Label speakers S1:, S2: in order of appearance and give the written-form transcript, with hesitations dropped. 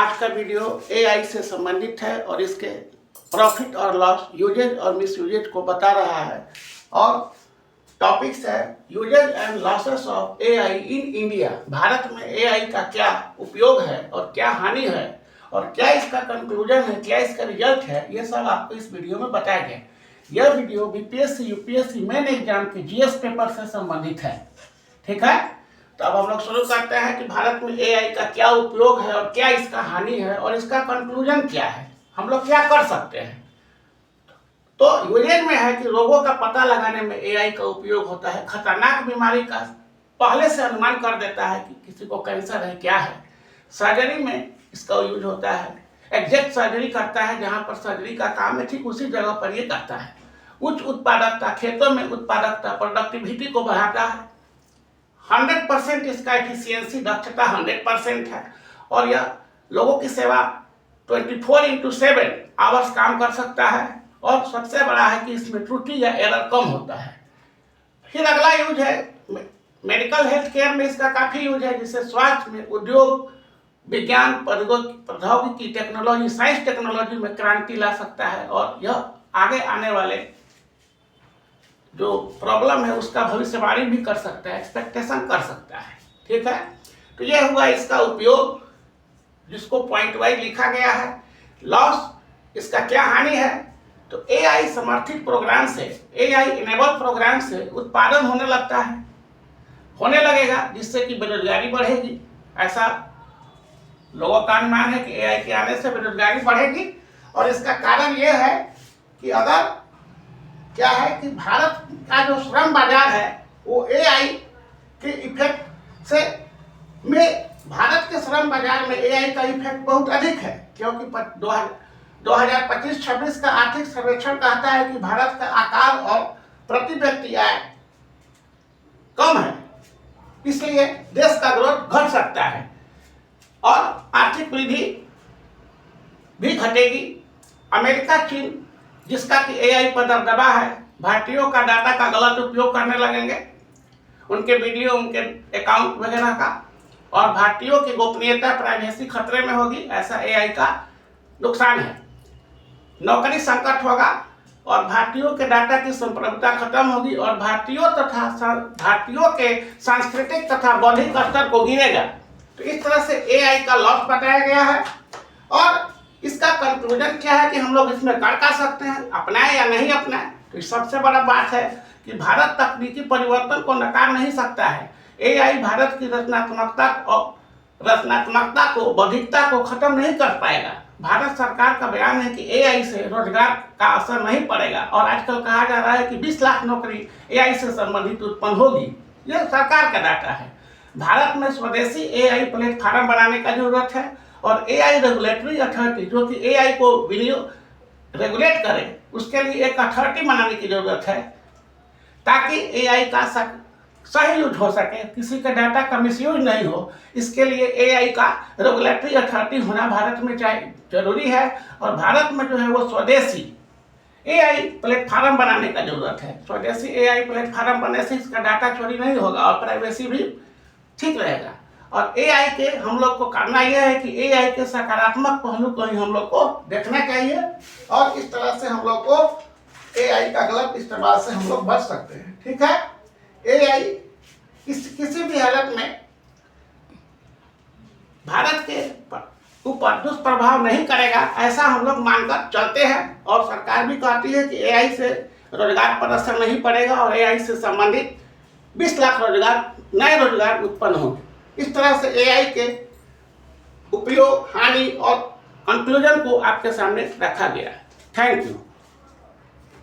S1: आज का video AI से संबंधित है और इसके प्रॉफिट और लॉस, यूजेज और मिस यूजेज को बता रहा है। और टॉपिक्स है uses and losses of AI in India. भारत में एआई का क्या उपयोग है और क्या हानि है और क्या इसका कंक्लूजन है, क्या इसका रिजल्ट है, ये सब आपको इस वीडियो में बताया गया। यह video BPSC UPSC main exam के जीएस पेपर से संबंधित है। ठीक है, तो अब हम लोग शुरू करते हैं कि भारत में एआई का क्या उपयोग है और क्या इसका हानि है और इसका कंक्लूजन क्या है, हम लोग क्या कर सकते हैं। तो यूजेज में है कि रोगों का पता लगाने में एआई का उपयोग होता है। खतरनाक बीमारी का पहले से अनुमान कर देता है कि किसी को कैंसर है, क्या है। सर्जरी में इसका यूज होता है। एग्जैक्ट सर्जरी करता है, जहां पर सर्जरी का काम है ठीक उसी जगह पर ये करता है। उच्च उत्पादकता, खेतों में उत्पादकता, प्रोडक्टिविटी को बढ़ाता है। 100% इसका एफिशिएंसी, दक्षता 100% है और यह लोगों की सेवा 24/7 आवर्स काम कर सकता है। और सबसे बड़ा है कि इसमें त्रुटि या एरर कम होता है। फिर अगला यूज है मेडिकल हेल्थ केयर में इसका काफी यूज है, जिससे स्वास्थ्य में, उद्योग, विज्ञान, प्रौद्योगिकी, टेक्नोलॉजी, साइंस टेक्नोलॉजी में क्रांति ला सकता है और यह आगे आने वाले जो प्रॉब्लम है उसका भविष्यवाणी भी कर सकता है, एक्सपेक्टेशन कर सकता है। ठीक है, तो यह हुआ इसका उपयोग, जिसको पॉइंट वाइज लिखा गया है। लॉस, इसका क्या हानि है, तो एआई समर्थित प्रोग्राम से, एआई इनेबल प्रोग्राम से उत्पादन होने लगता है, होने लगेगा, जिससे कि बेरोजगारी बढ़ेगी। ऐसा लोगों का अनुमान है कि एआई के आने से बेरोजगारी बढ़ेगी। और इसका कारण यह है कि अगर क्या है कि भारत का जो श्रम बाजार है वो एआई के इफेक्ट से में, भारत के श्रम बाजार में एआई का इफेक्ट बहुत अधिक है। क्योंकि 2025-26 का आर्थिक सर्वेक्षण कहता है कि भारत का आकार और प्रति व्यक्ति आय कम है, इसलिए देश का ग्रोथ घट सकता है और आर्थिक वृद्धि भी घटेगी। अमेरिका, चीन, जिसका कि एआई पर दबदबा है, भारतीयों का डाटा का गलत उपयोग करने लगेंगे, उनके वीडियो, उनके अकाउंट वगैरह का, और भारतीयों की गोपनीयता, प्राइवेसी खतरे में होगी। ऐसा एआई का नुकसान है। नौकरी संकट होगा और भारतीयों के डाटा की संप्रभुता खत्म होगी और भारतीयों के सांस्कृतिक तथा बौद्धिक स्तर को गिरेगा। तो इस तरह से एआई का लॉस बताया गया है। और इसका कंक्लूजन क्या है कि हम लोग इसमें कर सकते हैं, अपनाएं या नहीं अपनाएं। तो सबसे बड़ा बात है कि भारत तकनीकी परिवर्तन को नकार नहीं सकता है। एआई भारत की रचनात्मकता को, बौद्धिकता को खत्म नहीं कर पाएगा। भारत सरकार का बयान है कि एआई से रोजगार का असर नहीं पड़ेगा और आजकल कहा जा रहा है कि 20 लाख नौकरी एआई से संबंधित उत्पन्न होगी। यह सरकार का डाटा है। भारत में स्वदेशी एआई प्लेटफॉर्म बनाने का जरूरत है और एआई रेगुलेटरी अथॉरिटी, जो कि एआई को रेगुलेट करे, उसके लिए एक अथॉरिटी बनाने की जरूरत है, ताकि एआई का सही यूज हो सके, किसी का डाटा का मिसयूज नहीं हो। इसके लिए एआई का रेगुलेटरी अथॉरिटी होना भारत में जरूरी है। और भारत में जो है वो स्वदेशी एआई प्लेटफॉर्म बनाने का जरूरत है। स्वदेशी एआई प्लेटफॉर्म बनने से इसका डाटा चोरी नहीं होगा और प्राइवेसी भी ठीक रहेगा। और एआई के हम लोग को करना यह है कि एआई के सकारात्मक पहलू को ही हम लोग को देखना चाहिए और इस तरह से हम लोग को एआई का गलत इस्तेमाल से हम लोग बच सकते हैं। ठीक है, एआई किसी भी हालत में भारत के ऊपर दुष्प्रभाव नहीं करेगा, ऐसा हम लोग मानकर चलते हैं। और सरकार भी कहती है कि एआई से रोजगार पर असर नहीं पड़ेगा और एआई से संबंधित 20 लाख नए रोजगार उत्पन्न होंगे। इस तरह से एआई के उपयोग, हानि और कंक्लूजन को आपके सामने रखा गया है। Thank you.